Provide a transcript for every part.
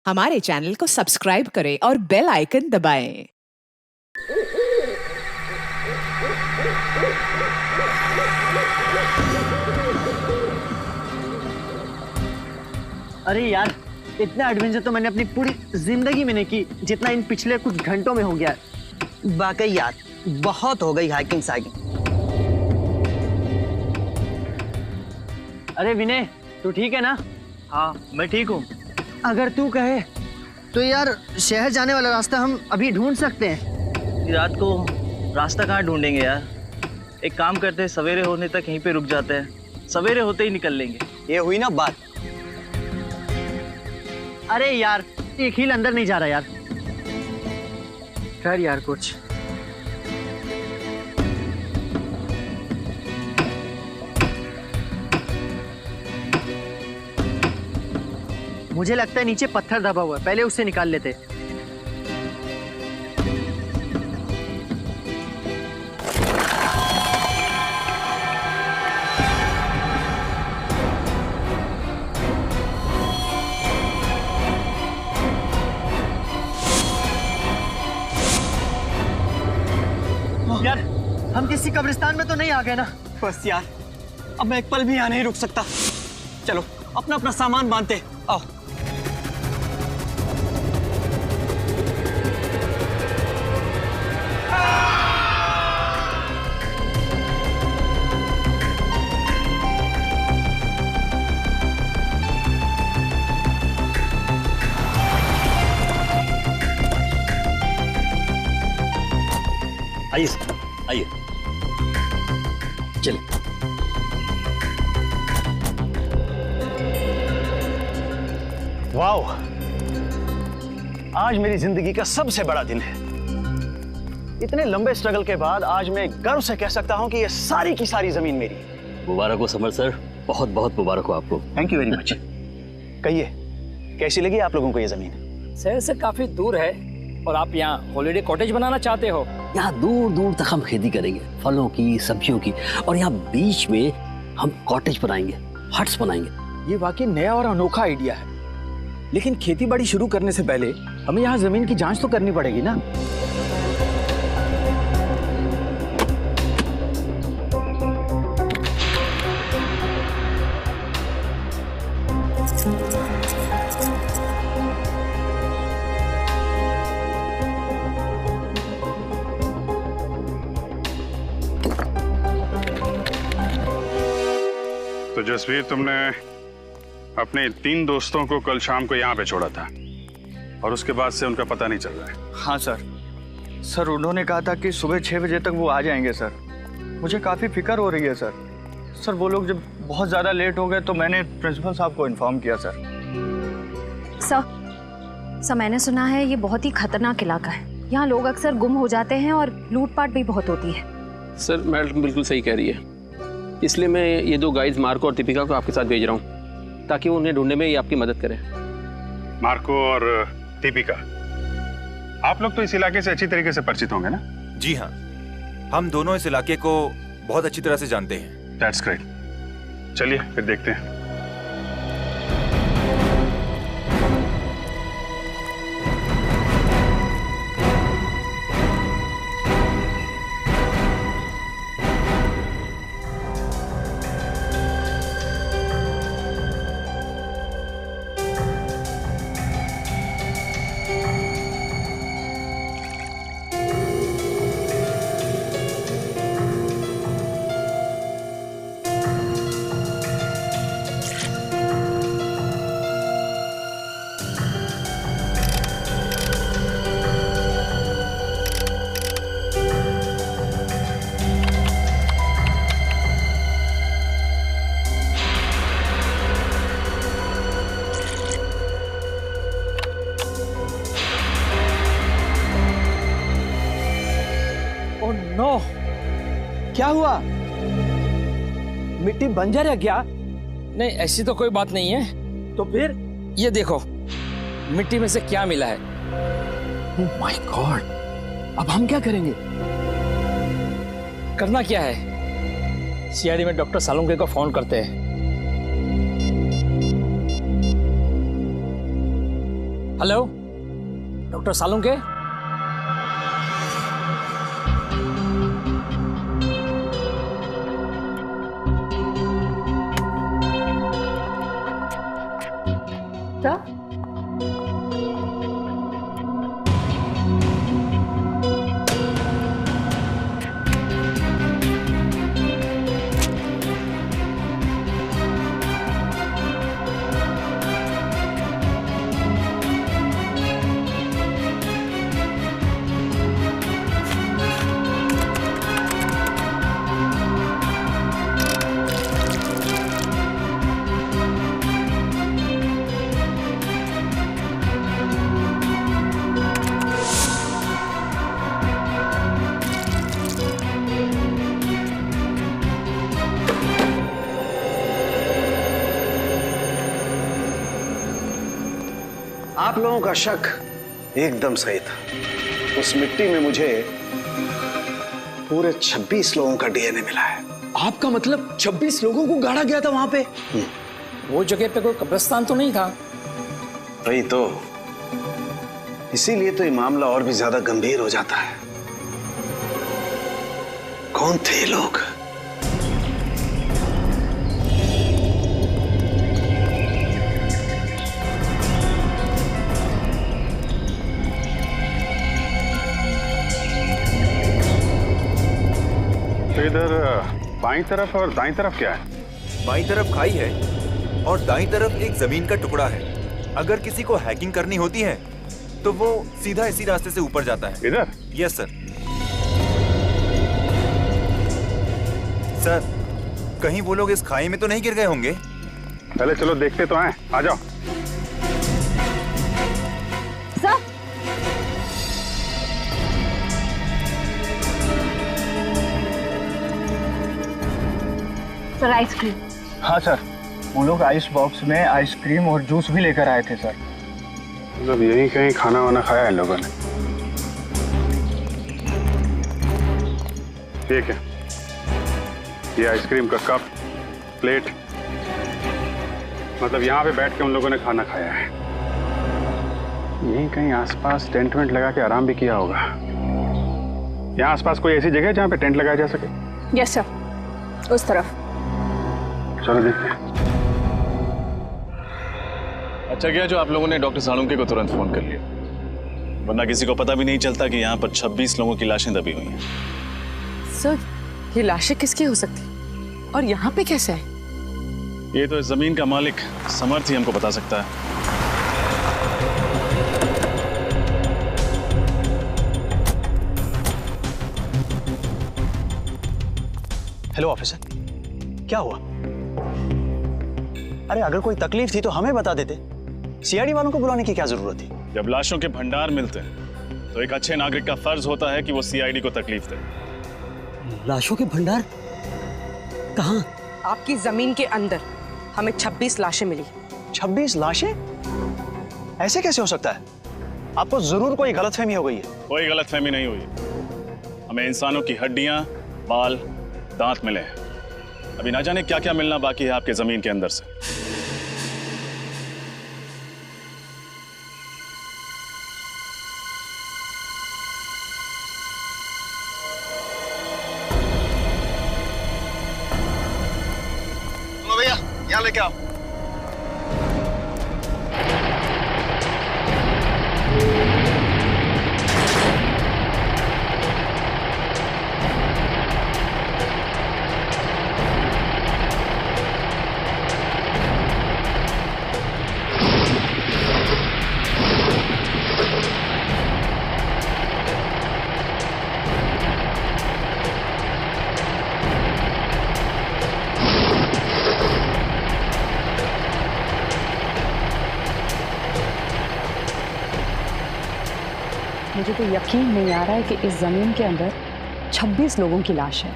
हमारे चैनल को सब्सक्राइब करें और बेल आइकन दबाएं। अरे यार, इतना एडवेंचर तो मैंने अपनी पूरी जिंदगी में नहीं की जितना इन पिछले कुछ घंटों में हो गया है। वाकई यार, बहुत हो गई हाइकिंग साइकिंग। अरे विनय, तू ठीक है ना? हाँ, मैं ठीक हूँ। अगर तू कहे तो यार शहर जाने वाला रास्ता हम अभी ढूंढ सकते हैं। रात को रास्ता कहाँ ढूंढेंगे यार? एक काम करते हैं, सवेरे होने तक यहीं पे रुक जाते हैं, सवेरे होते ही निकल लेंगे। ये हुई ना बात। अरे यार, एक हील अंदर नहीं जा रहा यार। कर यार कुछ। मुझे लगता है नीचे पत्थर दबा हुआ है, पहले उससे निकाल लेते। यार, हम किसी कब्रिस्तान में तो नहीं आ गए ना? बस यार, अब मैं एक पल भी यहाँ नहीं रुक सकता। चलो अपना अपना सामान बांधते, आओ। आइए आइए, चलिए। वाओ, आज मेरी जिंदगी का सबसे बड़ा दिन है। इतने लंबे स्ट्रगल के बाद आज मैं गर्व से कह सकता हूं कि ये सारी की सारी जमीन मेरी है। मुबारक हो समर सर, बहुत बहुत मुबारक हो आपको। Thank you very much. कहिए, कैसी लगी आप लोगों को ये जमीन? शहर से काफी दूर है और आप यहाँ हॉलिडे कॉटेज बनाना चाहते हो? यहाँ दूर दूर तक हम खेती करेंगे, फलों की, सब्जियों की, और यहाँ बीच में हम कॉटेज बनाएंगे, हट्स बनाएंगे। ये वाकई नया और अनोखा आइडिया है, लेकिन खेती बाड़ी शुरू करने से पहले हमें यहाँ जमीन की जांच तो करनी पड़ेगी ना। तो जसवीर, तुमने अपने 3 दोस्तों को कल शाम को यहाँ पे छोड़ा था और उसके बाद से उनका पता नहीं चल रहा है। हाँ सर, उन्होंने कहा था कि सुबह 6 बजे तक वो आ जाएंगे सर। मुझे काफ़ी फिक्र हो रही है सर। वो लोग जब बहुत ज़्यादा लेट हो गए तो मैंने प्रिंसिपल साहब को इन्फॉर्म किया सर। सर, मैंने सुना है ये बहुत ही खतरनाक इलाका है। यहाँ लोग अक्सर गुम हो जाते हैं और लूटपाट भी बहुत होती है। सर, मैडम बिल्कुल सही कह रही है, इसलिए मैं ये 2 गाइड्स मार्को और दीपिका को आपके साथ भेज रहा हूँ ताकि वो उन्हें ढूंढने में ये आपकी मदद करें। मार्को और दीपिका, आप लोग तो इस इलाके से अच्छी तरीके से परिचित होंगे ना? जी हाँ, हम दोनों इस इलाके को बहुत अच्छी तरह से जानते हैं। That's great. चलिए फिर देखते हैं। ओह नो, क्या हुआ? मिट्टी बंजर है क्या? नहीं, ऐसी तो कोई बात नहीं है। तो फिर ये देखो, मिट्टी में से क्या मिला है। ओह माय गॉड, अब हम क्या करेंगे? करना क्या है, सीआईडी में डॉक्टर सालुंके को फोन करते हैं। Hello, doctor Salunke? आप लोगों का शक एकदम सही था। उस मिट्टी में मुझे पूरे 26 लोगों का डीएनए मिला है। आपका मतलब 26 लोगों को गाड़ा गया था वहां पे? वो जगह पे कोई कब्रिस्तान तो नहीं था? वही तो, इसीलिए तो ये मामला और भी ज्यादा गंभीर हो जाता है। कौन थे ये लोग? तो इधर बाईं तरफ और दाईं तरफ क्या है? बाईं तरफ खाई है और दाईं तरफ एक जमीन का टुकड़ा है। अगर किसी को हैकिंग करनी होती है तो वो सीधा इसी रास्ते से ऊपर जाता है। इधर? Yes sir. सर, कहीं वो लोग इस खाई में तो नहीं गिर गए होंगे? पहले चलो देखते तो हैं, आ जाओ। Sir ice cream. हाँ सर, वो लोग आइस बॉक्स में आइसक्रीम और जूस भी लेकर आए थे सर। मतलब यहीं कहीं खाना वाना खाया है लोगों ने। ठीक है, ये आइसक्रीम का कप, प्लेट, मतलब यहाँ पे बैठ के उन लोगों ने खाना खाया है। यहीं कहीं आसपास टेंट वेंट लगा के आराम भी किया होगा। यहाँ आसपास कोई ऐसी जगह है जहाँ पे टेंट लगाया जा सके? यस सर, उस तरफ। चलो देखते हैं। अच्छा किया जो आप लोगों ने डॉक्टर सालुंके को तुरंत फोन कर लिया, वरना किसी को पता भी नहीं चलता कि यहाँ पर 26 लोगों की लाशें दबी हुई हैं। सर, ये लाशें किसकी हो सकती और यहाँ पे कैसे है? ये तो इस जमीन का मालिक समर्थ ही हमको बता सकता है। हेलो ऑफिसर, क्या हुआ? अरे अगर कोई तकलीफ थी तो हमें बता देते। सीआईडी वालों को बुलाने की क्या जरूरत थी? जब लाशों के भंडार मिलते हैं तो एक अच्छे नागरिक का फर्ज होता है कि वो सीआईडी को तकलीफ दे। लाशों के भंडार कहाँ? आपकी जमीन के अंदर हमें 26 लाशें मिली। 26 लाशें? ऐसे कैसे हो सकता है? आपको जरूर कोई गलतफहमी हो गई है। कोई गलतफहमी नहीं हुई। हमें इंसानों की हड्डियां, बाल, दांत मिले हैं। अभी ना जाने क्या क्या मिलना बाकी है आपके जमीन के अंदर से। भैया यहाँ लेके आओ। मुझे तो यकीन नहीं आ रहा है कि इस जमीन के अंदर 26 लोगों की लाश है।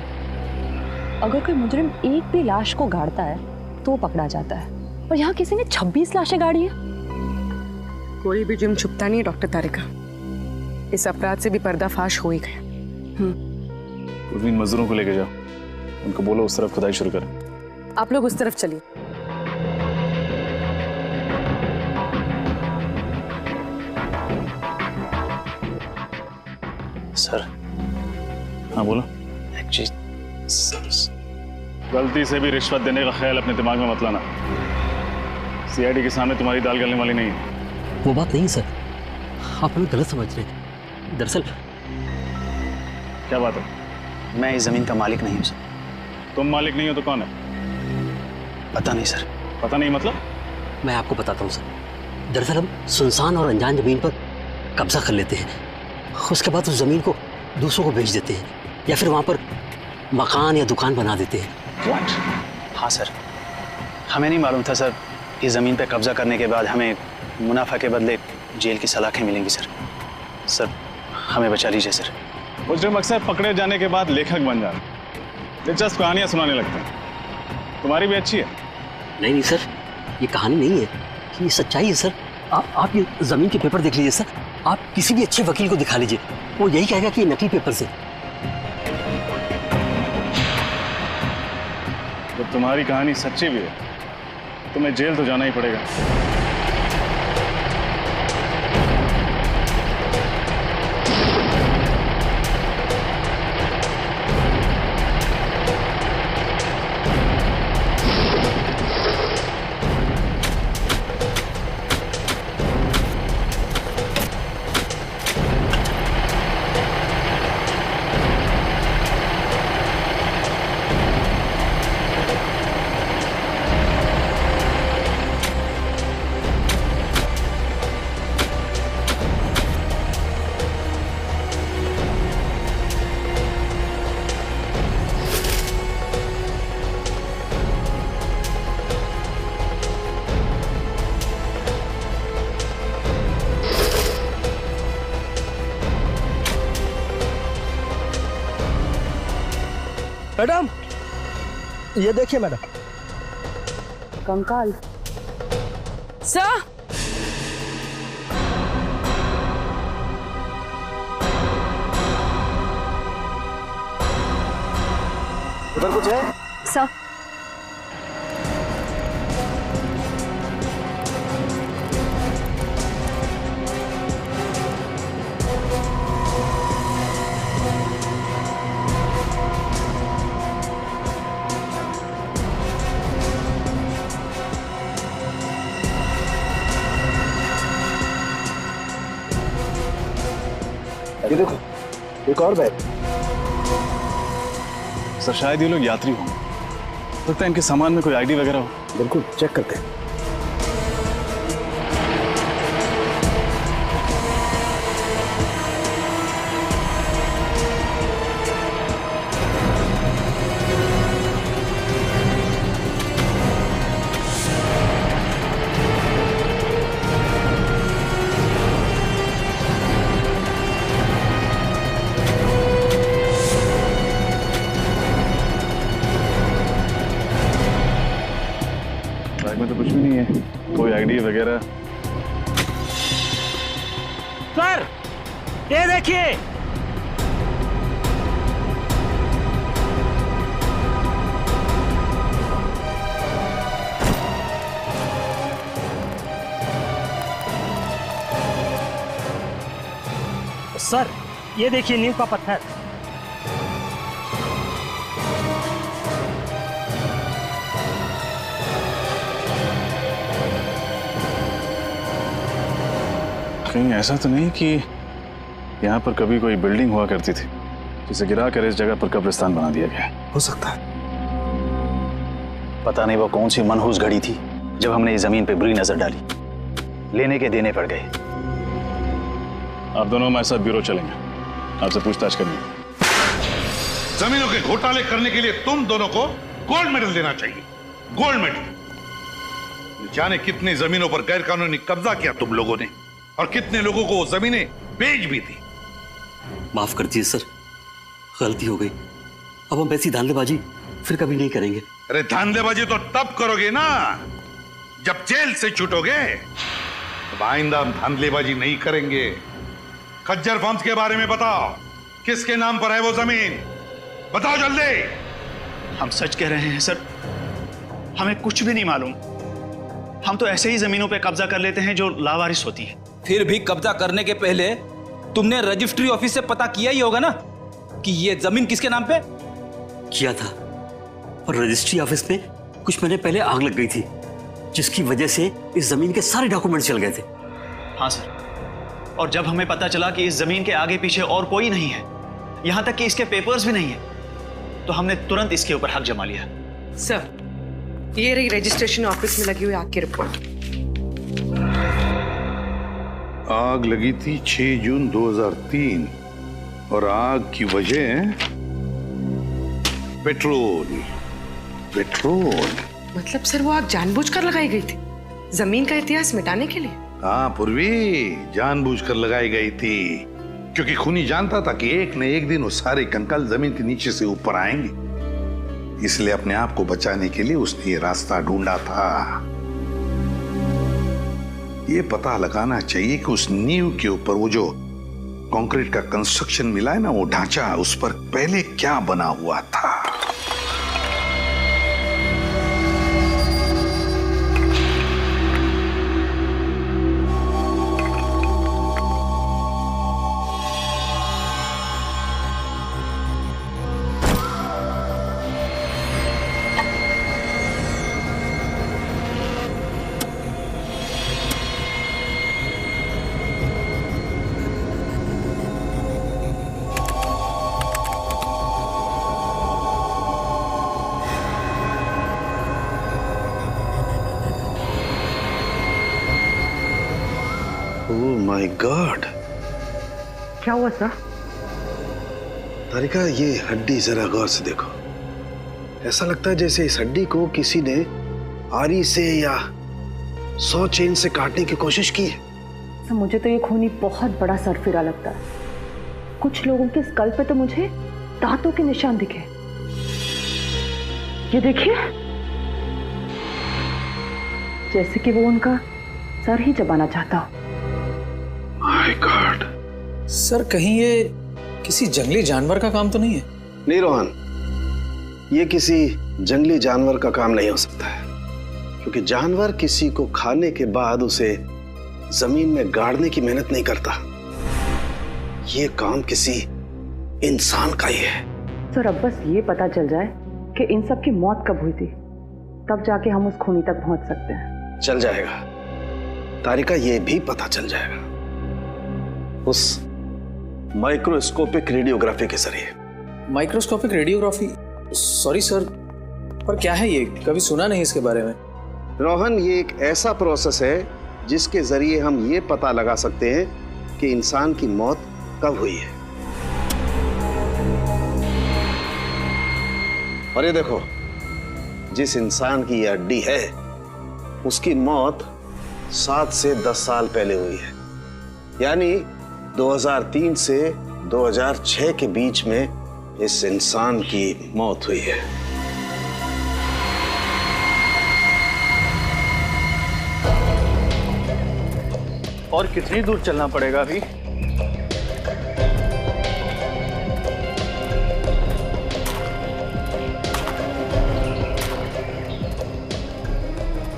अगर कोई मुजरिम एक भी लाश को गाड़ता है तो वो पकड़ा जाता है, और यहाँ किसी ने 26 लाशें गाड़ी है। कोई भी जुर्म छुपता नहीं है डॉक्टर तारिका। इस अपराध से भी पर्दाफाश हो ही गया। उर्मीन मजदूरों को लेके जाओ, उनको बोलो उस तरफ खुदाई शुरू करें। आप लोग उस तरफ चलिए। सर। हाँ बोलो। एक चीज, गलती से भी रिश्वत देने का ख्याल अपने दिमाग में मत लाना। सीआईडी के सामने तुम्हारी दाल गलने वाली नहीं है। वो बात नहीं सर, आप हमें गलत समझ रहे हैं। दरअसल क्या बात है? मैं इस जमीन का मालिक नहीं हूँ सर। तुम मालिक नहीं हो तो कौन है? पता नहीं सर। पता नहीं मतलब? मैं आपको बताता हूँ सर। दरअसल हम सुनसान और अनजान जमीन पर कब्जा कर लेते हैं, उसके बाद उस जमीन को दूसरों को बेच देते हैं या फिर वहाँ पर मकान या दुकान बना देते हैं। What? हाँ सर, हमें नहीं मालूम था सर इस जमीन पर कब्जा करने के बाद हमें मुनाफा के बदले जेल की सलाखें मिलेंगी सर। सर हमें बचा लीजिए सर। मुजरिम अक्सर पकड़े जाने के बाद लेखक बन जाते, दिलचस्प कहानियां सुनाने लगते हैं। तुम्हारी भी अच्छी है। नहीं नहीं सर, ये कहानी नहीं है, ये सच्चाई है सर। आप ये जमीन के पेपर देख लीजिए सर। आप किसी भी अच्छे वकील को दिखा लीजिए, वो यही कहेगा कि ये नकली पेपर से। जब तुम्हारी कहानी सच्ची भी है, तुम्हें जेल तो जाना ही पड़ेगा। मैडम ये देखिए मैडम। कंकाल सर, उधर कुछ है सर? ये देखो, एक और बैग। सर शायद ये लोग यात्री होंगे, लगता है इनके सामान में कोई आईडी वगैरह हो। बिल्कुल चेक करते हैं। बैग में तो कुछ भी नहीं है, कोई आईडी वगैरह। सर ये देखिए। सर ये देखिए नीम का पत्थर। कहीं ऐसा तो नहीं कि यहाँ पर कभी कोई बिल्डिंग हुआ करती थी जिसे गिरा कर इस जगह पर कब्रिस्तान बना दिया गया? हो सकता है, पता नहीं वो कौन सी मनहूस घड़ी थी जब हमने इस जमीन पे बुरी नजर डाली, लेने के देने पड़ गए। आप दोनों हमारे साथ ब्यूरो चलेंगे, आपसे पूछताछ करनी है। जमीनों के घोटाले करने के लिए तुम दोनों को गोल्ड मेडल देना चाहिए, गोल्ड मेडल। जाने कितनी जमीनों पर गैर कानूनी कब्जा किया तुम लोगों ने और कितने लोगों को वो जमीनें बेच भी दी। माफ कर दीजिए सर, गलती हो गई। अब हम ऐसी धांधलेबाजी फिर कभी नहीं करेंगे। अरे धांधलेबाजी तो तब करोगे ना जब जेल से छूटोगे। अब आइंदा हम धांधलेबाजी नहीं करेंगे। खज्जर फार्म्स के बारे में बताओ, किसके नाम पर है वो जमीन, बताओ जल्दी। हम सच कह रहे हैं सर, हमें कुछ भी नहीं मालूम। हम तो ऐसे ही जमीनों पे कब्जा कर लेते हैं जो लावारिस होती है। फिर भी कब्जा करने के पहले तुमने रजिस्ट्री ऑफिस से पता किया ही होगा ना कि ये जमीन किसके नाम पे? किया था, और रजिस्ट्री ऑफिस में कुछ महीने पहले आग लग गई थी, जिसकी वजह से इस जमीन के सारे डॉक्यूमेंट चल गए थे। हाँ सर, और जब हमें पता चला कि इस जमीन के आगे पीछे और कोई नहीं है, यहां तक कि इसके पेपर्स भी नहीं है, तो हमने तुरंत इसके ऊपर हक जमा लिया। सर, ये रही रजिस्ट्रेशन ऑफिस में लगी हुई आग की रिपोर्ट। आग लगी थी 6 जून 2003 और आग की वजह पेट्रोल। मतलब सर वो आग जानबूझकर लगाई गई थी, जमीन का इतिहास मिटाने के लिए? हाँ पूर्वी, जानबूझकर लगाई गई थी, क्योंकि खूनी जानता था कि एक न एक दिन वो सारे कंकाल जमीन के नीचे से ऊपर आएंगे, इसलिए अपने आप को बचाने के लिए उसने ये रास्ता ढूंढा था। ये पता लगाना चाहिए कि उस नींव के ऊपर वो जो कंक्रीट का कंस्ट्रक्शन मिला है ना, वो ढांचा, उस पर पहले क्या बना हुआ था। ओह माय गॉड, क्या हुआ सर? तारिका, ये हड्डी जरा गौर से देखो। ऐसा लगता है जैसे इस हड्डी को किसी ने आरी से या 100 चेन से काटने की कोशिश की है। सर, मुझे तो ये खूनी बहुत बड़ा सरफिरा लगता है। कुछ लोगों के स्कल पे तो मुझे दांतों के निशान दिखे। ये देखिए, जैसे कि वो उनका सर ही चबाना चाहता हो। My God. सर, कहीं ये किसी जंगली जानवर का काम तो नहीं है? नहीं रोहन, ये किसी जंगली जानवर का काम नहीं हो सकता है, क्योंकि जानवर किसी को खाने के बाद उसे जमीन में गाड़ने की मेहनत नहीं करता। ये काम किसी इंसान का ही है। सर, अब बस ये पता चल जाए कि इन सब की मौत कब हुई थी, तब जाके हम उस खूनी तक पहुंच सकते हैं। चल जाएगा तारिका, ये भी पता चल जाएगा उस माइक्रोस्कोपिक रेडियोग्राफी के जरिए। Microscopic radiography? सॉरी सर, पर क्या है ये? कभी सुना नहीं इसके बारे में। रोहन, ये एक ऐसा प्रोसेस है जिसके जरिए हम ये पता लगा सकते हैं कि इंसान की मौत कब हुई है। और ये देखो, जिस इंसान की ये हड्डी है उसकी मौत 7 से 10 साल पहले हुई है, यानी 2003 से 2006 के बीच में इस इंसान की मौत हुई है। और कितनी दूर चलना पड़ेगा अभी?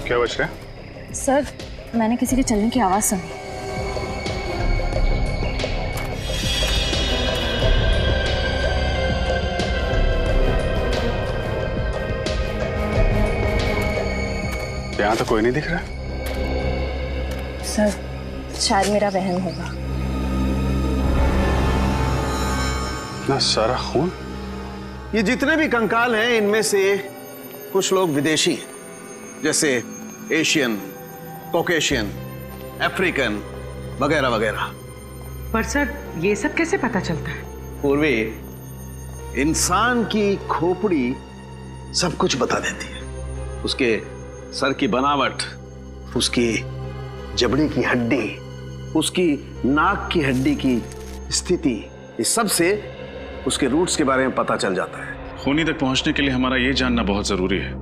क्या बच रहा है? सर, मैंने किसी के चलने की आवाज सुनी। यहाँ तो कोई नहीं दिख रहा। सर, शायद मेरा वहम होगा। इतना सारा खून। ये जितने भी कंकाल हैं, इनमें से कुछ लोग विदेशी हैं, जैसे एशियन, कॉकेशियन, अफ्रीकन वगैरह वगैरह। पर सर, ये सब कैसे पता चलता है? पूर्वी, इंसान की खोपड़ी सब कुछ बता देती है। उसके सर की बनावट, उसकी जबड़े की हड्डी, उसकी नाक की हड्डी की स्थिति, इस सब से उसके रूट्स के बारे में पता चल जाता है। खूनी तक पहुंचने के लिए हमारा ये जानना बहुत जरूरी है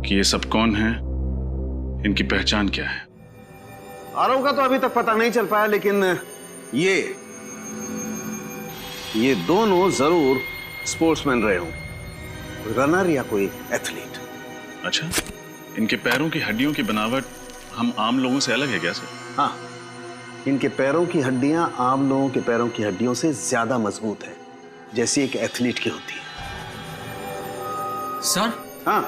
कि ये सब कौन है, इनकी पहचान क्या है। आरव का तो अभी तक पता नहीं चल पाया, लेकिन ये दोनों जरूर स्पोर्ट्समैन रहे होंगे, रनर या कोई एथलीट। अच्छा, इनके पैरों की हड्डियों की बनावट हम आम लोगों से अलग है क्या सर? हाँ, इनके पैरों की हड्डियां आम लोगों के पैरों की हड्डियों से ज्यादा मजबूत है, जैसी एक एथलीट की होती है। सर? हाँ।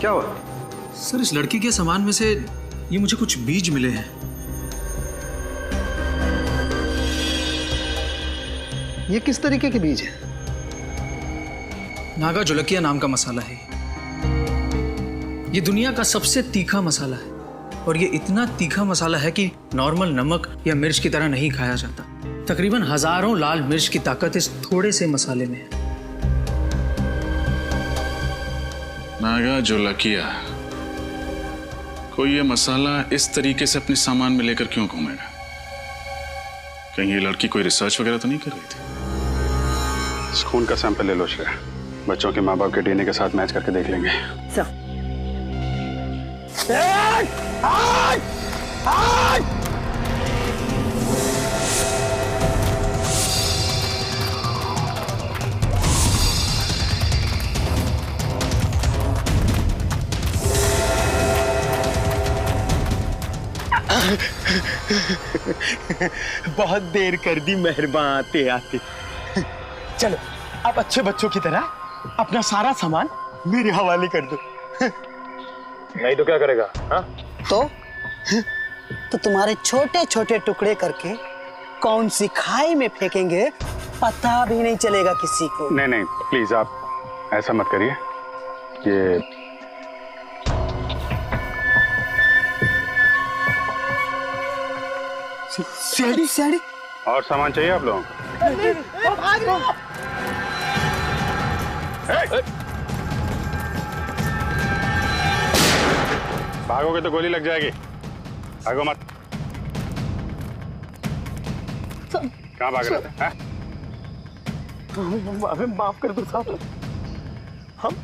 क्या हुआ? सर, इस लड़की के सामान में से ये मुझे कुछ बीज मिले हैं। ये किस तरीके के बीज हैं? नागा जोलकिया नाम का मसाला है। ये दुनिया का सबसे तीखा मसाला है और ये इतना तीखा मसाला है कि नॉर्मल नमक या मिर्च की तरह नहीं खाया जाता। तकरीबन हजारों लाल मिर्च की ताकत इस थोड़े से मसाले में है। नागा जोलकिया, कोई ये मसाला इस तरीके से अपने सामान में लेकर क्यों घूमेगा? कहीं ये लड़की कोई रिसर्च वगैरह तो नहीं कर रही थी? खून का सैंपल ले लो श्रेया, बच्चों के माँ बाप के डीएनए के साथ मैच करके देख लेंगे। बहुत देर कर दी मेहरबान आते आते। चलो अब अच्छे बच्चों की तरह अपना सारा सामान मेरे हवाले कर दो। नहीं तो क्या करेगा? हाँ? तो तुम्हारे छोटे छोटे टुकड़े करके कौन सी खाई में फेंकेंगे पता भी नहीं चलेगा किसी को। नहीं नहीं, प्लीज आप ऐसा मत करिए। ये सीढ़ी और सामान चाहिए आप लोगों को? भागोगे तो गोली लग जाएगी। भागो मत। कहाँ भाग रहे थे? हमें माफ कर दो साहब,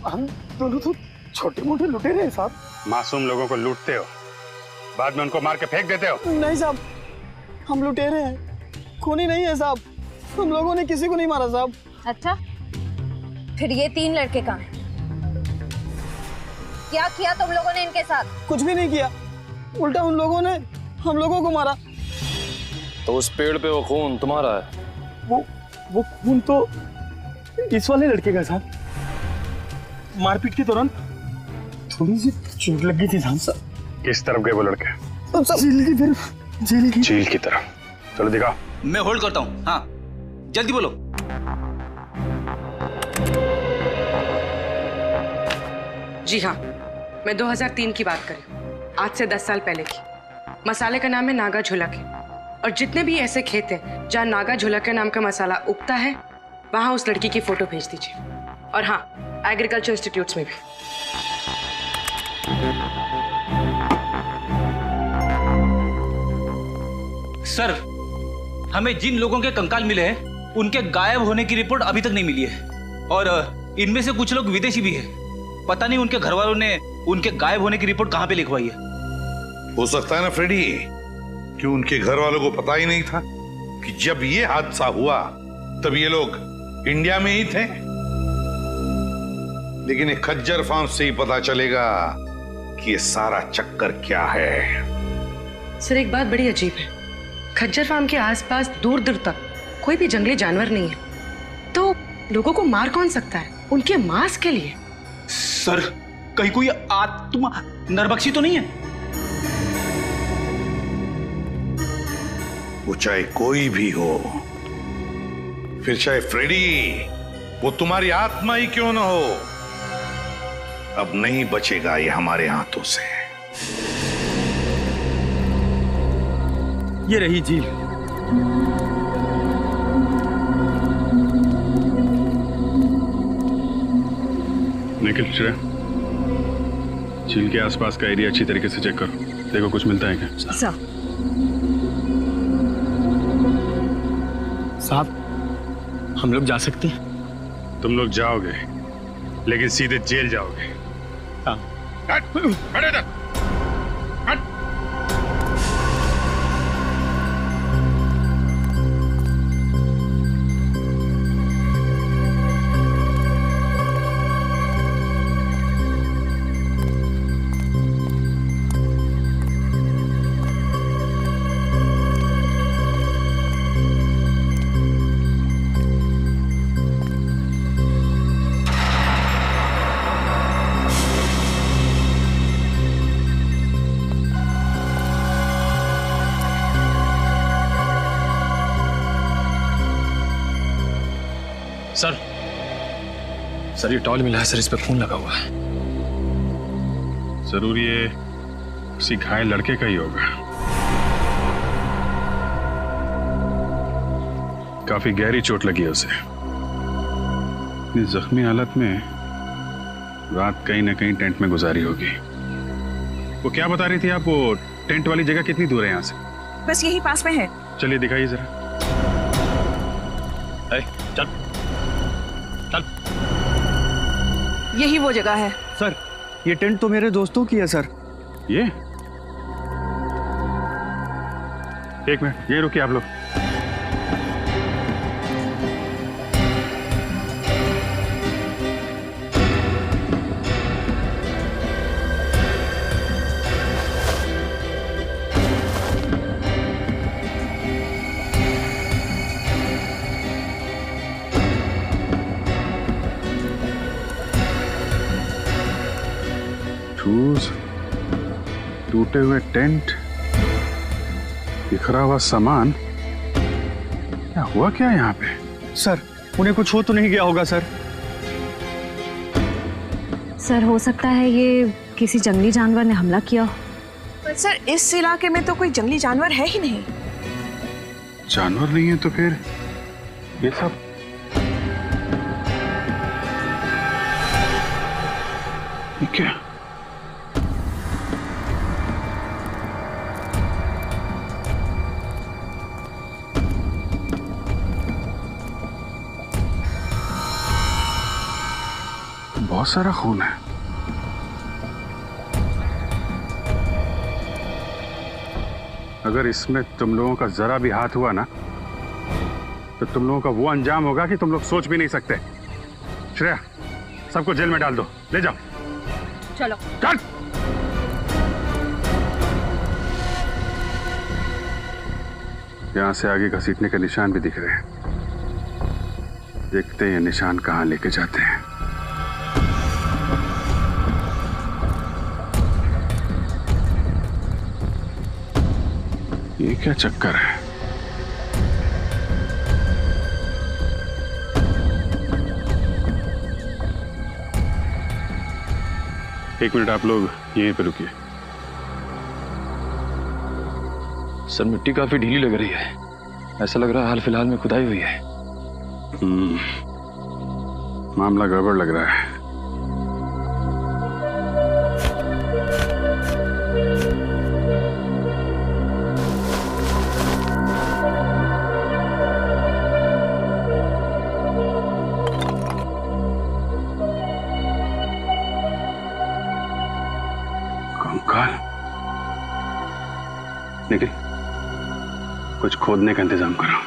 हम दोनों तो छोटे मोटे लुटेरे हैं साहब। मासूम लोगों को लूटते हो, बाद में उनको मार के फेंक देते हो। नहीं साहब, हम लुटेरे हैं, खूनी नहीं है साहब। हम लोगों ने किसी को नहीं मारा साहब। अच्छा, फिर ये 3 लड़के कहाँ हैं? क्या किया तुम लोगों ने इनके साथ? कुछ भी नहीं किया, उल्टा उन लोगों ने हम लोगों को मारा। तो उस पेड़ पे वो खून तुम्हारा है? वो खून तो इस वाले लड़के का साहब। मारपीट के दौरान थोड़ी सी चोट लगी थी साहब। किस तरफ गए वो लड़के? जेल की तरफ। झील की तरफ। चलो दिखाओ। मैं होल्ड करता हूँ। हाँ, जल्दी बोलो। जी हाँ, मैं 2003 की बात कर रही हूँ, आज से 10 साल पहले की। मसाले का नाम है नागा झोलके, और जितने भी ऐसे खेत हैं जहाँ नागा झोलके नाम का मसाला उगता है, वहाँ उस लड़की की फोटो भेज दीजिए। और हाँ, एग्रीकल्चर इंस्टीट्यूट्स में भी। सर, हमें जिन लोगों के कंकाल मिले हैं उनके गायब होने की रिपोर्ट अभी तक नहीं मिली है, और इनमें से कुछ लोग विदेशी भी हैं। पता नहीं उनके घर वालों ने उनके गायब होने की रिपोर्ट कहां पे लिखवाई है। हो सकता है ना फ्रेडी कि उनके घर वालों को पता ही नहीं था कि जब ये हादसा हुआ तब ये लोग इंडिया में ही थे। लेकिन एक खज्जर फार्म से ही पता चलेगा कि ये सारा चक्कर क्या है। सर, एक बात बड़ी अजीब है, खज्जर फार्म के आसपास दूर दूर तक कोई भी जंगली जानवर नहीं है, तो लोगों को मार कौन सकता है? उनके मांस के लिए। सर, कहीं कोई आत्मा नरबख्शी तो नहीं है? वो चाहे कोई भी हो, फिर चाहे फ्रेडी, वो तुम्हारी आत्मा ही क्यों ना हो, अब नहीं बचेगा ये हमारे हाथों से। ये रही झील। निखिल, श्रेया, झील के आसपास का एरिया अच्छी तरीके से चेक करो, देखो कुछ मिलता है क्या। साहब, हम लोग जा सकते हैं? तुम लोग जाओगे, लेकिन सीधे जेल जाओगे। हाँ। सर ये टॉल मिला है सर, इस पे खून लगा हुआ है। जरूर ये किसी घायल लड़के का ही होगा। काफी गहरी चोट लगी है उसे। इस जख्मी हालत में रात कहीं ना कहीं टेंट में गुजारी होगी। वो क्या बता रही थी आप, वो टेंट वाली जगह कितनी दूर है यहाँ से? बस यही पास में है। चलिए दिखाइए जरा। चल चल। यही वो जगह है। सर ये टेंट तो मेरे दोस्तों की है सर। ये एक मिनट, ये रुकिए आप लोग। शूज, टूटे हुए टेंट, बिखरा हुआ सामान, क्या हुआ क्या यहाँ पे? सर उन्हें कुछ हो तो नहीं गया होगा सर? सर हो सकता है ये किसी जंगली जानवर ने हमला किया हो। पर सर इस इलाके में तो कोई जंगली जानवर है ही नहीं। जानवर नहीं है तो फिर ये सब? ये क्या? बहुत सारा खून है। अगर इसमें तुम लोगों का जरा भी हाथ हुआ ना तो तुम लोगों का वो अंजाम होगा कि तुम लोग सोच भी नहीं सकते। श्रेया, सबको जेल में डाल दो, ले जाओ। चलो चल। यहां से आगे घसीटने के निशान भी दिख रहे हैं। देखते हैं ये निशान कहां लेके जाते हैं। ये क्या चक्कर है? एक मिनट आप लोग यहीं पे रुकिए। सर मिट्टी काफी ढीली लग रही है, ऐसा लग रहा है हाल फिलहाल में खुदाई हुई है। मामला गड़बड़ लग रहा है। निखिल, कुछ खोदने का इंतजाम करो।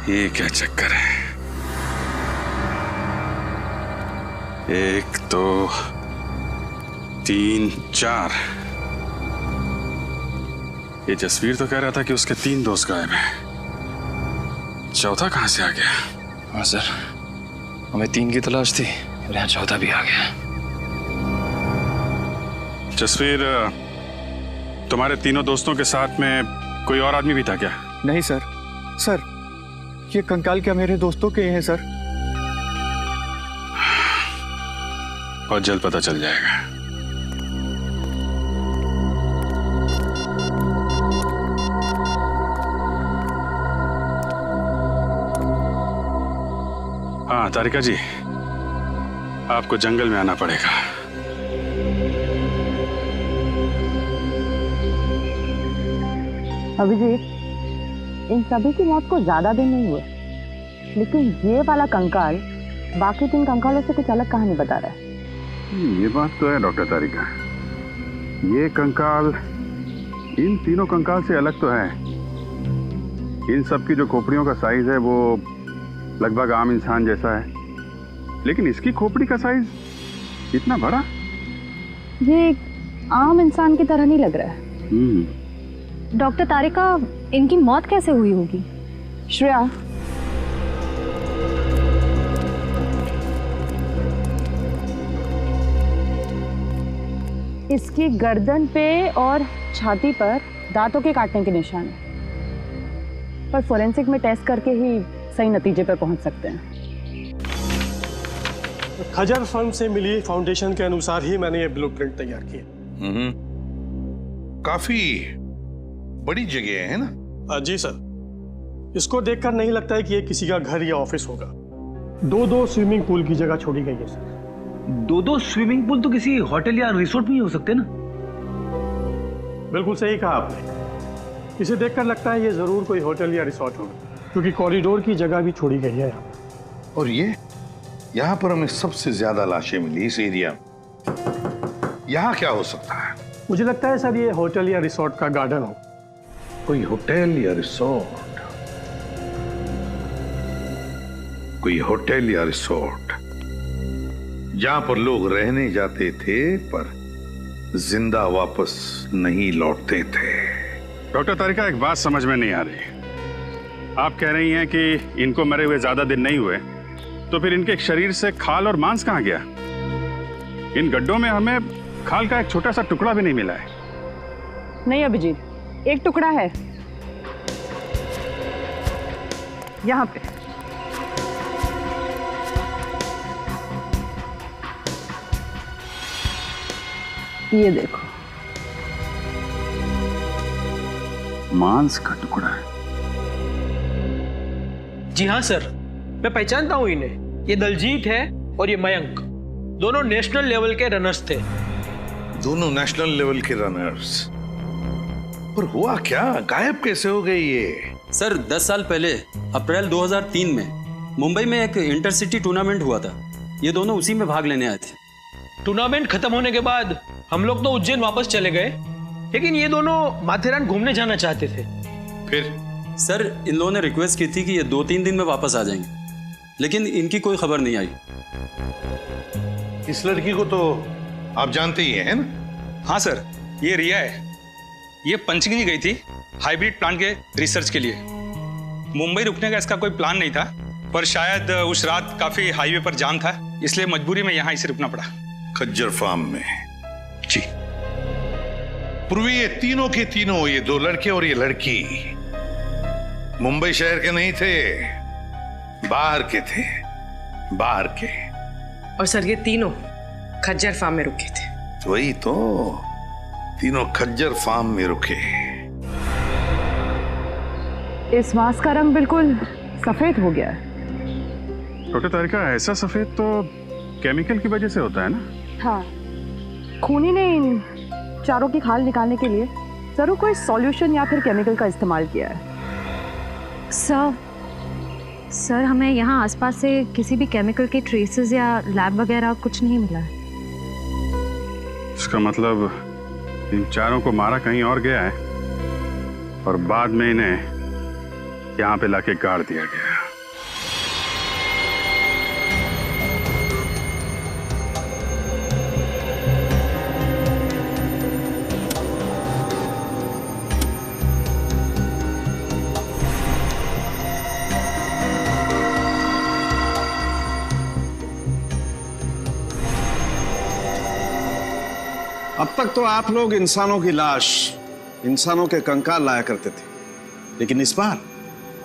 ये क्या चक्कर है? एक दो तीन चार। ये जसवीर तो कह रहा था कि उसके 3 दोस्त गायब हैं। चौथा कहां से आ गया? हाँ सर, हमें 3 की तलाश थी और यहाँ 14 भी आ गया। जसवीर, तुम्हारे तीनों दोस्तों के साथ में कोई और आदमी भी था क्या? नहीं सर। सर, ये कंकाल क्या मेरे दोस्तों के हैं सर? बहुत जल्द पता चल जाएगा। हाँ तारिका जी, आपको जंगल में आना पड़ेगा। अभिजीत, इन सभी की मौत को ज्यादा दिन नहीं हुए, लेकिन ये वाला कंकाल बाकी 3 कंकालों से कुछ अलग कहानी बता रहा है। ये बात तो है डॉक्टर तारिका, ये कंकाल इन तीनों कंकाल से अलग तो है। इन सब की जो खोपड़ियों का साइज है वो लगभग आम इंसान जैसा है, लेकिन इसकी खोपड़ी का साइज इतना बड़ा। ये एक आम इंसान की तरह नहीं लग रहा है। डॉक्टर तारिका, इनकी मौत कैसे हुई होगी? श्रेया, इसकी गर्दन पे और छाती पर दांतों के काटने के निशान हैं, पर फोरेंसिक में टेस्ट करके ही सही नतीजे पर पहुंच सकते हैं। खजर फर्म से मिली फाउंडेशन के अनुसार ही मैंने ये ब्लूप्रिंट तैयार किया। काफी बड़ी जगह है ना? जी सर, इसको देखकर नहीं लगता है कि ये किसी का घर या ऑफिस होगा। 2-2 स्विमिंग पूल की जगह छोड़ी गई है सर। 2-2 स्विमिंग पूल तो किसी होटल या रिसोर्ट में ही हो सकते ना? बिल्कुल सही कहा आपने। इसे देखकर लगता है ये जरूर कोई होटल या रिसोर्ट होगा, क्योंकि कॉरिडोर की जगह भी छोड़ी गई है यहाँ। और ये यहाँ पर हमें सबसे ज्यादा लाशें मिली इस एरिया में। यहाँ क्या हो सकता है? मुझे लगता है सर ये होटल या रिसोर्ट का गार्डन हो। कोई होटल या रिसोर्ट, कोई होटल या रिसोर्ट जहां पर लोग रहने जाते थे पर जिंदा वापस नहीं लौटते थे। डॉक्टर तारिका, एक बात समझ में नहीं आ रही। आप कह रही हैं कि इनको मरे हुए ज्यादा दिन नहीं हुए, तो फिर इनके शरीर से खाल और मांस कहाँ गया? इन गड्ढों में हमें खाल का एक छोटा सा टुकड़ा भी नहीं मिला है। नहीं अभिजीत, एक टुकड़ा है यहाँ पे। ये देखो, मांस का टुकड़ा है। जी हाँ सर, मैं पहचानता हूँ इन्हें। ये दलजीत है और ये मयंक, दोनों नेशनल लेवल के रनर्स थे। दोनों नेशनल लेवल के रनर्स? पर हुआ क्या, गायब कैसे हो गए ये? सर 10 साल पहले अप्रैल 2003 में मुंबई में एक इंटरसिटी टूर्नामेंट हुआ था। ये दोनों उसी में भाग लेने आए थे। टूर्नामेंट खत्म होने के बाद हम लोग तो उज्जैन वापस चले गए, लेकिन ये दोनों माथेरान घूमने जाना चाहते थे। फिर? सर इन लोगों ने रिक्वेस्ट की थी कि ये 2-3 दिन में वापस आ जाएंगे, लेकिन इनकी कोई खबर नहीं आई। इस लड़की को तो आप जानते ही हैं ना? हाँ सर, ये रिया है। ये पंचगिरी गई थी हाइब्रिड प्लांट के रिसर्च के लिए। मुंबई रुकने का इसका कोई प्लान नहीं था, पर शायद उस रात काफी हाईवे पर जाम था, इसलिए मजबूरी में यहाँ इसे रुकना पड़ा। खज्जर फार्म में? जी। पूर्वी ये तीनों के तीनों, ये 2 लड़के और ये लड़की मुंबई शहर के नहीं थे, बाहर के थे, बाहर के। और सर ये तीनों खज्जर फार्म में रुके थे। वही तो, तीनों खज्जर फार्म में रुके। इस मांस का रंग बिल्कुल सफेद हो गया है। डॉक्टर तारिका, ऐसा सफेद तो केमिकल की वजह से होता है ना? हाँ, खूनी ने इन चारों की खाल निकालने के लिए जरूर कोई सॉल्यूशन या फिर केमिकल का इस्तेमाल किया है। सर हमें यहाँ आसपास से किसी भी केमिकल के ट्रेसेस या लैब वगैरह कुछ नहीं मिला है। इसका मतलब इन चारों को मारा कहीं और गया है और बाद में इन्हें यहाँ पे लाके गाड़ दिया गया। अब तक तो आप लोग इंसानों की लाश, इंसानों के कंकाल लाया करते थे, लेकिन इस बार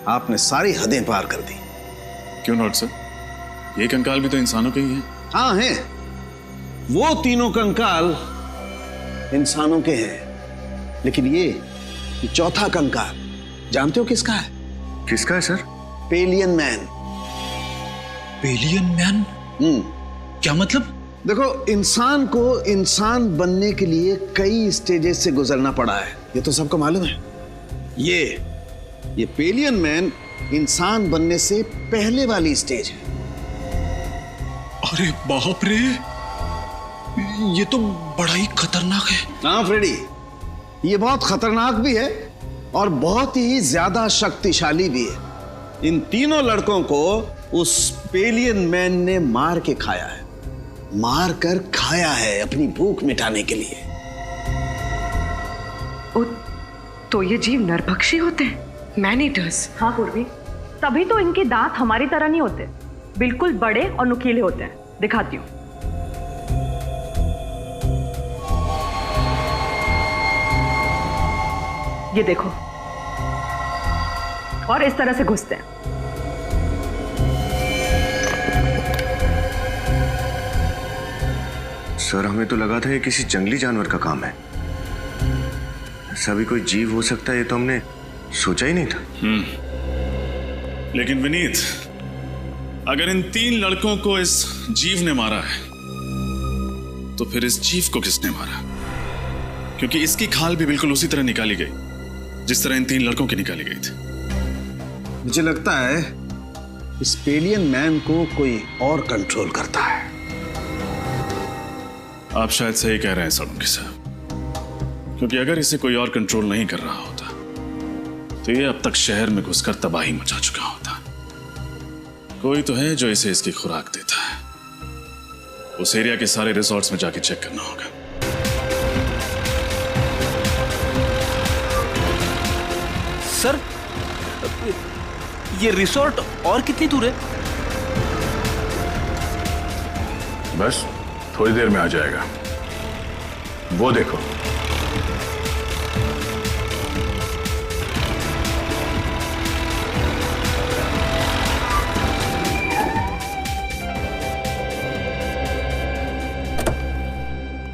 आपने सारी हदें पार कर दी। क्यों नॉट सर? ये कंकाल भी तो इंसानों के ही हैं। हाँ हैं। वो तीनों कंकाल इंसानों के हैं, लेकिन ये चौथा कंकाल जानते हो किसका है? किसका है sir? Pavilion man. Pavilion man? क्या मतलब? देखो, इंसान को इंसान बनने के लिए कई स्टेजेस से गुजरना पड़ा है, ये तो सबको मालूम है। ये पेलियन मैन इंसान बनने से पहले वाली स्टेज है। अरे बाप रे, ये तो बड़ा ही खतरनाक है। हाँ फ्रेडी, ये बहुत खतरनाक भी है और बहुत ही ज्यादा शक्तिशाली भी है। इन तीनों लड़कों को उस पेलियन मैन ने मार के खाया है, मार कर खाया है अपनी भूख मिटाने के लिए। तो ये जीव नरभक्षी होते हैं, मैन ईटर्स। हाँ पूर्वी, तभी तो इनके दांत हमारी तरह नहीं होते, बिल्कुल बड़े और नुकीले होते हैं। दिखाती हूँ। ये देखो, और इस तरह से घुसते हैं। सर, हमें तो लगा था ये किसी जंगली जानवर का काम है। ऐसा भी कोई जीव हो सकता है, ये तो हमने सोचा ही नहीं था। लेकिन विनीत, अगर इन 3 लड़कों को इस जीव ने मारा है, तो फिर इस जीव को किसने मारा? क्योंकि इसकी खाल भी बिल्कुल उसी तरह निकाली गई जिस तरह इन 3 लड़कों की निकाली गई थी। मुझे लगता है इस पेलियन मैन को कोई और कंट्रोल करता है। आप शायद सही कह रहे हैं सोलंकी साहब, क्योंकि अगर इसे कोई और कंट्रोल नहीं कर रहा होता तो ये अब तक शहर में घुसकर तबाही मचा चुका होता। कोई तो है जो इसे इसकी खुराक देता है। उस एरिया के सारे रिसोर्ट्स में जाके चेक करना होगा। सर, ये रिसोर्ट और कितनी दूर है? बस थोड़ी देर में आ जाएगा, वो देखो।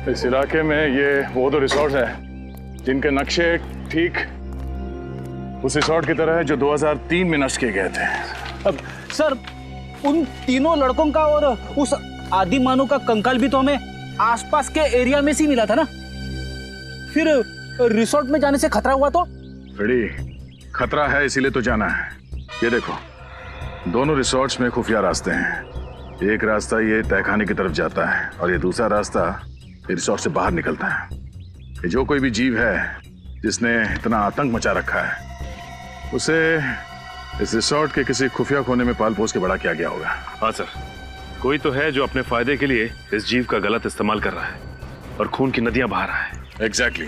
इस इलाके में ये वो दो रिसोर्ट हैं जिनके नक्शे ठीक उस रिसोर्ट की तरह है जो 2003 में नष्ट किए गए थे। अब सर, उन तीनों लड़कों का और उस आदि मानव का कंकाल भी तो हमें आसपास के एरिया में से मिला था ना। फिर रिसोर्ट में जाने से खतरा हुआ तो? बड़ी खतरा है, इसीलिए तो जाना है। ये देखो, दोनों रिसोर्ट्स में खुफिया रास्ते हैं। एक रास्ता ये तहखाने की तरफ जाता है और ये दूसरा रास्ता रिसोर्ट से बाहर निकलता है। ये जो कोई भी जीव है जिसने इतना आतंक मचा रखा है, उसे इस रिसोर्ट के किसी खुफिया कोने में पाल पोस के बड़ा किया गया होगा। हाँ सर, कोई तो है जो अपने फायदे के लिए इस जीव का गलत इस्तेमाल कर रहा है और खून की नदियां बहा रहा है। एग्जैक्टली।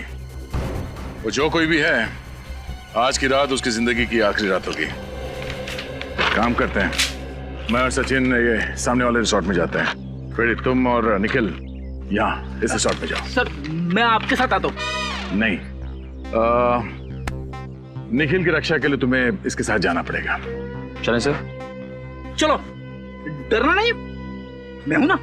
वो जो कोई भी है, आज की रात उसकी जिंदगी की आखिरी रात होगी। काम करते हैं, मैं और सचिन ये सामने वाले रिसोर्ट में जाते हैं। फिर तुम और निखिल यहाँ इस रिसोर्ट में जाओ। सर, मैं आपके साथ आता हूँ। नहीं, निखिल की रक्षा के लिए तुम्हें इसके साथ जाना पड़ेगा। चलें सर? चलो, डरना नहीं, मैं हूं ना।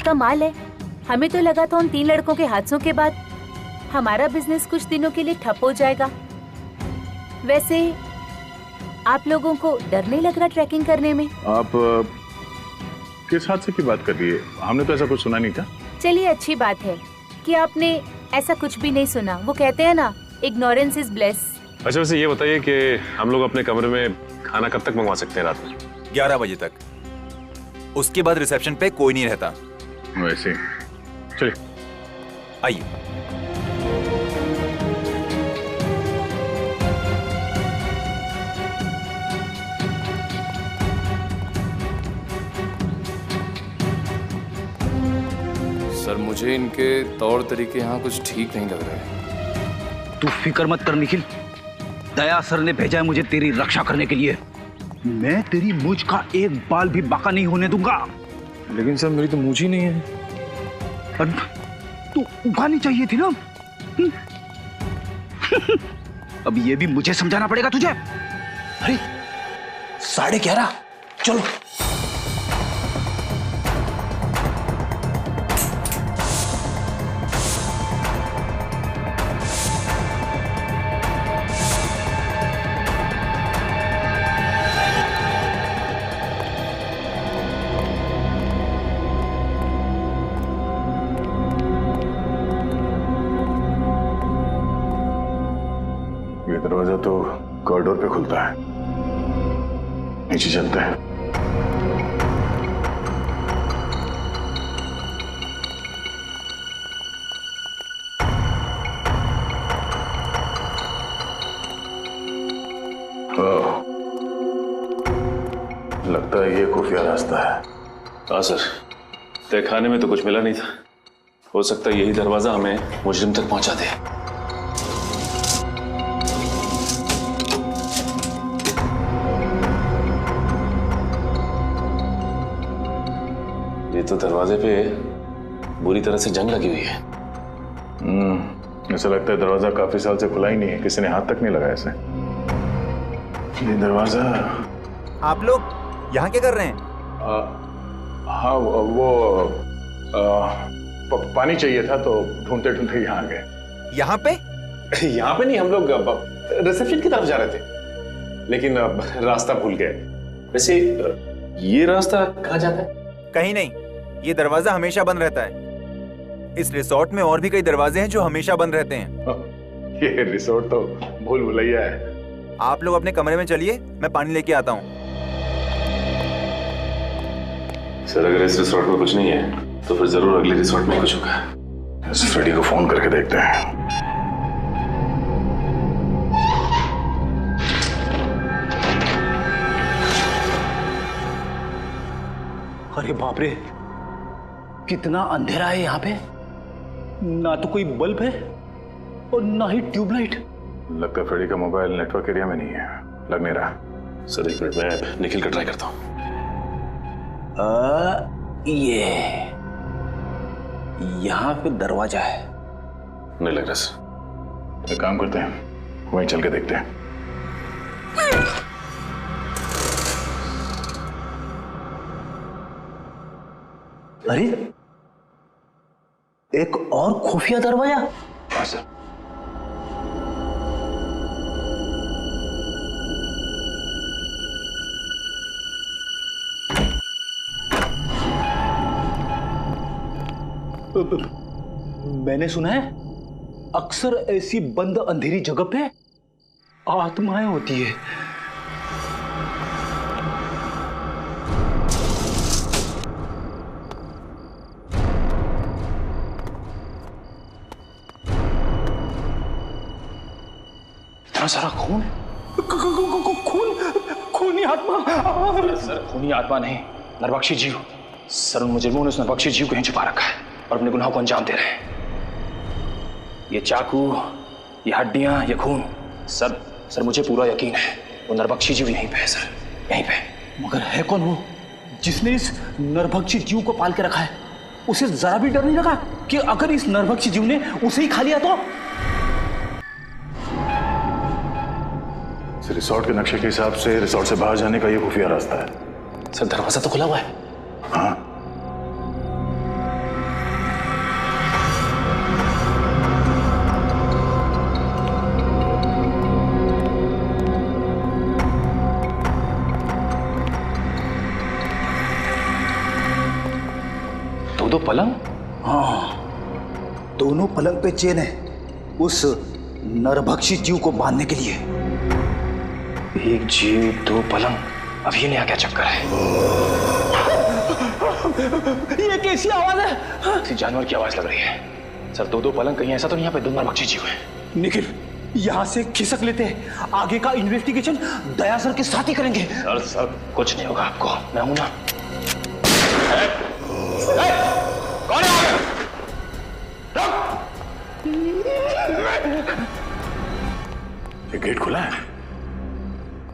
कमाल है, हमें तो लगा था उन 3 लड़कों के हादसों के बाद हमारा बिजनेस कुछ दिनों के लिए ठप हो जाएगा। वैसे आप लोगों को डर नहीं लग रहा ट्रैकिंग करने में? आप किस हादसे की बात कर रही है? हमने तो ऐसा कुछ सुना नहीं था। चलिए, अच्छी बात है कि आपने ऐसा कुछ भी नहीं सुना। वो कहते हैं ना, इग्नोरेंस इज ब्लेस। अच्छा, वैसे ये बताइए कि हम लोग अपने कमरे में खाना कब तक मंगवा सकते हैं? रात में 11 बजे तक। उसके बाद रिसेप्शन पे कोई नहीं रहता। वैसे चलिए, आइए। मुझे इनके तौर तरीके यहाँ कुछ ठीक नहीं लग रहे। तू फिक्र मत कर निखिल, दया सर ने भेजा है मुझे तेरी रक्षा करने के लिए। मैं तेरी मूंछ का एक बाल भी बाका नहीं होने दूंगा। लेकिन सर मेरी तो मूंछ ही नहीं है। तू उगानी चाहिए थी ना। अब ये भी मुझे समझाना पड़ेगा तुझे। अरे 11:30 चलो। दरवाजा तो कॉरिडोर पे खुलता है, नीचे चलते हैं। लगता है ये खुफिया रास्ता है। हाँ सर, तहखाने में तो कुछ मिला नहीं था। हो सकता है यही दरवाजा हमें मुजरिम तक पहुंचा दे। ये तो दरवाजे पे बुरी तरह से जंग लगी हुई है। ऐसा लगता है दरवाजा काफी साल से खुला ही नहीं है, किसी ने हाथ तक नहीं लगाया इसे। ये दरवाजा। आप लोग यहाँ क्या कर रहे हैं? हाँ वो पानी चाहिए था तो ढूंढते ढूंढते यहाँ आ गए। यहाँ पे? यहाँ पे नहीं, हम लोग रिसेप्शन की तरफ जा रहे थे, लेकिन रास्ता भूल गए। वैसे ये रास्ता कहाँ जाता है? कहीं नहीं, ये दरवाजा हमेशा बंद रहता है। इस रिसोर्ट में और भी कई दरवाजे हैं जो हमेशा बंद रहते हैं। ये रिसोर्ट तो भूल भुलैया है। आप लोग अपने कमरे में चलिए, मैं पानी लेके आता हूँ। सर अगर इस रिसोर्ट में कुछ नहीं है तो फिर जरूर अगले रिसोर्ट में कुछ होगा। इस फ्रेडी को फोन करके देखते हैं। अरे बाप रे, कितना अंधेरा है यहाँ पे। ना तो कोई बल्ब है और ना ही ट्यूबलाइट। लगता है फ्रेडी का मोबाइल नेटवर्क एरिया में नहीं है, लग नहीं रहा। सर एक मिनट, मैं निखिल का ट्राई करता हूँ। ये यहाँ पे दरवाजा है। नहीं लग रहा सर। एक काम करते हैं, वहीं चल के देखते हैं। अरे एक और खुफिया दरवाजा। हाँ सर। मैंने सुना है अक्सर ऐसी बंद अंधेरी जगह पे आत्माएं होती है। इतना सारा खून, खूनी आत्मा। सर खूनी आत्मा नहीं, नरबख्शी जीव। सर उन मुजरिमों ने उस नरबख्शी जीव को यहीं छुपा रखा है और अपने गुनाहों को अंजाम दे रहे हैं। ये चाकू, ये हड्डियां, ये खून, सर मुझे पूरा यकीन है वो नरबख्शी जीव यहीं पे है सर, यहीं पे। मगर है कौन वो जिसने इस नरभक्षी जीव को पाल के रखा है? उसे जरा भी डर नहीं लगा कि अगर इस नरभक्षी जीव ने उसे ही खा लिया तो? रिसोर्ट के नक्शे के हिसाब से रिसोर्ट से बाहर जाने का ये खुफिया रास्ता है। सर दरवाजा तो खुला हुआ है। हाँ दो पलंग? हाँ, दोनों पलंग पे चेन है उस नरभक्षी जीव को बांधने के लिए। एक जीव दो पलंग, अब ये नया क्या चक्कर है? ये कैसी आवाज है? किसी जानवर की आवाज लग रही है। सर दो पलंग, कहीं ऐसा तो नहीं यहाँ पे दो नरभक्षी जीव है? निखिल यहाँ से खिसक लेते हैं, आगे का इन्वेस्टिगेशन दया सर के साथ ही करेंगे। सर कुछ नहीं होगा आपको, मैं हूं ना। कौन है? ये गेट खुला है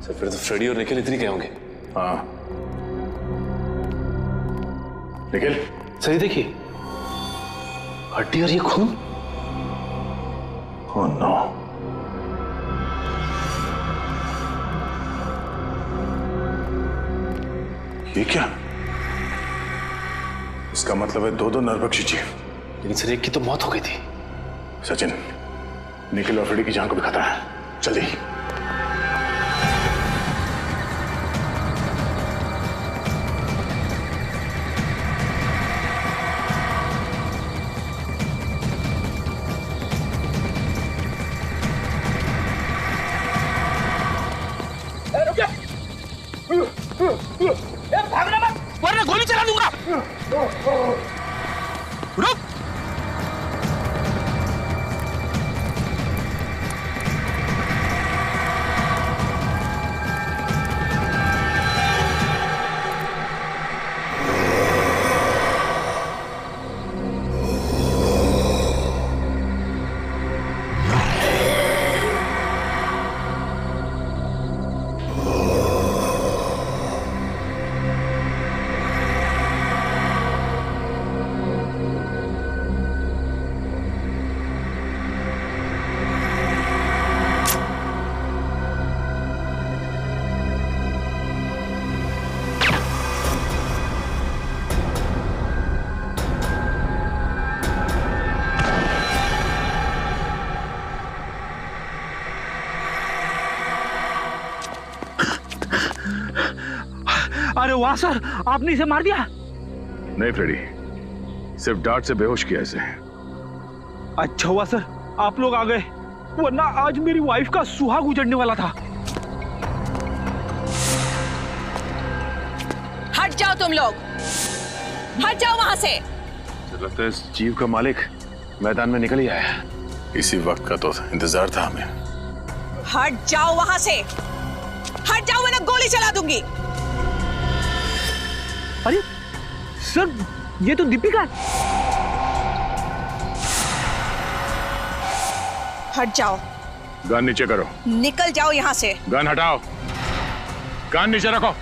सर, फिर तो फ्रेडी और निखिल इतनी क्या होंगे। हाँ निखिल सही देखिए, हड्डी और ये खून। ओह नो, ये क्या? इसका मतलब है दो नरभक्षी जीव। लेकिन सर एक की तो मौत हो गई थी। सचिन, निखिल और फ्रेडी की जान को भी खतरा है, जल्दी। भागना मत वरना गोली चला दूंगा। रुक। अरे वाह सर, आपने इसे मार दिया। नहीं फ्रेडी, सिर्फ डांट से बेहोश किया इसे। अच्छा हुआ सर आप लोग आ गए, वरना आज मेरी वाइफ का सुहाग उजड़ने वाला था। हट जाओ तुम लोग, हट जाओ वहां से। लगता है इस जीव का मालिक मैदान में निकल ही आया। इसी वक्त का तो इंतजार था हमें। हट जाओ वहां से, हट जाओ वरना गोली चला दूंगी। अरे सर ये तो दीपिका। हट जाओ। गन नीचे करो। निकल जाओ यहाँ से। गन हटाओ, गन नीचे रखो।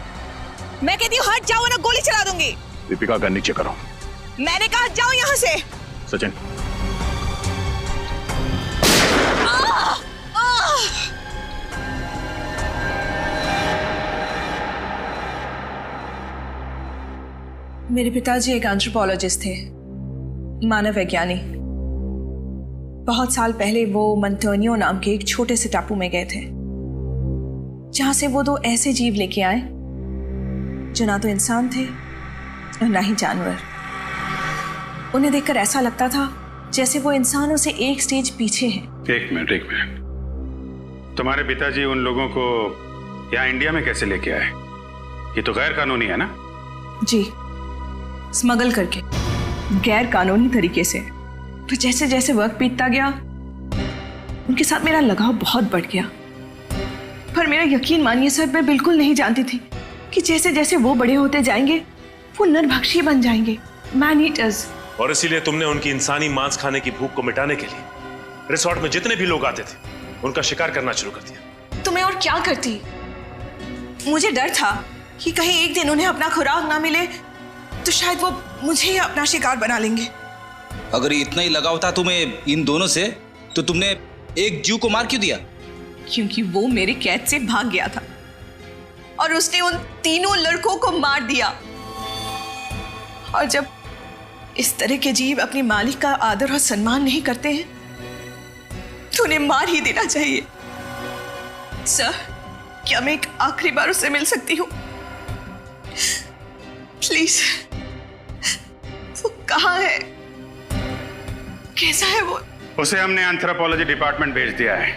मैं कहती हूँ हट जाओ वरना गोली चला दूंगी। दीपिका गन नीचे करो। मैंने कहा हट जाओ यहाँ से। सचिन। मेरे पिताजी एक एंथ्रोपोलॉजिस्ट थे, मानव वैज्ञानी। बहुत साल पहले वो मंटोनियो नाम के एक छोटे से टापू में गए थे, जहां से वो दो ऐसे जीव लेके आए जो ना तो इंसान थे और ना ही जानवर। उन्हें देखकर ऐसा लगता था जैसे वो इंसानों से एक स्टेज पीछे हैं। एक मिनट, तुम्हारे पिताजी उन लोगों को यहाँ इंडिया में कैसे लेके आए? ये तो गैर कानूनी है ना? जी, स्मगल करके, गैर कानूनी तरीके से। तो जैसे जैसे वक्त बीतता गया उनके साथ मेरा लगाव बहुत बढ़ गया। पर मेरा यकीन मानिए सर, मैं बिल्कुल नहीं जानती थी कि जैसे जैसे वो बड़े होते जाएंगे वो नरभक्षी बन जाएंगे, मैन ईटर्स। और इसीलिए तुमने उनकी इंसानी मांस खाने की भूख को मिटाने के लिए रिसोर्ट में जितने भी लोग आते थे उनका शिकार करना शुरू कर दिया। तो मैं और क्या करती? मुझे डर था कि कहीं एक दिन उन्हें अपना खुराक ना मिले तो शायद वो मुझे ही अपना शिकार बना लेंगे। अगर इतना ही लगाव था तुम्हें इन दोनों से, तो तुमने एक जीव को मार क्यों दिया? क्योंकि वो मेरे कैद से भाग गया था और उसने उन तीनों लड़कों को मार दिया। और जब इस तरह के जीव अपने मालिक का आदर और सम्मान नहीं करते हैं तो उन्हें मार ही देना चाहिए। सर, क्या मैं एक आखिरी बार उससे मिल सकती हूँ? प्लीज। वो कहाँ है? कैसा है वो? उसे हमने एंथ्रोपोलॉजी डिपार्टमेंट भेज दिया है,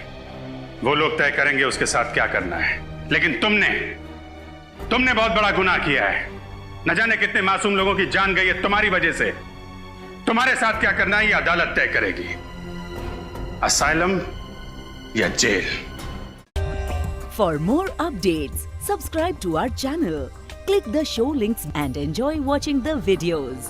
वो लोग तय करेंगे उसके साथ क्या करना है। लेकिन तुमने बहुत बड़ा गुनाह किया है। न जाने कितने मासूम लोगों की जान गई है तुम्हारी वजह से। तुम्हारे साथ क्या करना है ये अदालत तय करेगी, असाइलम या jail. For more updates, subscribe to our channel, click the show links and enjoy watching the videos.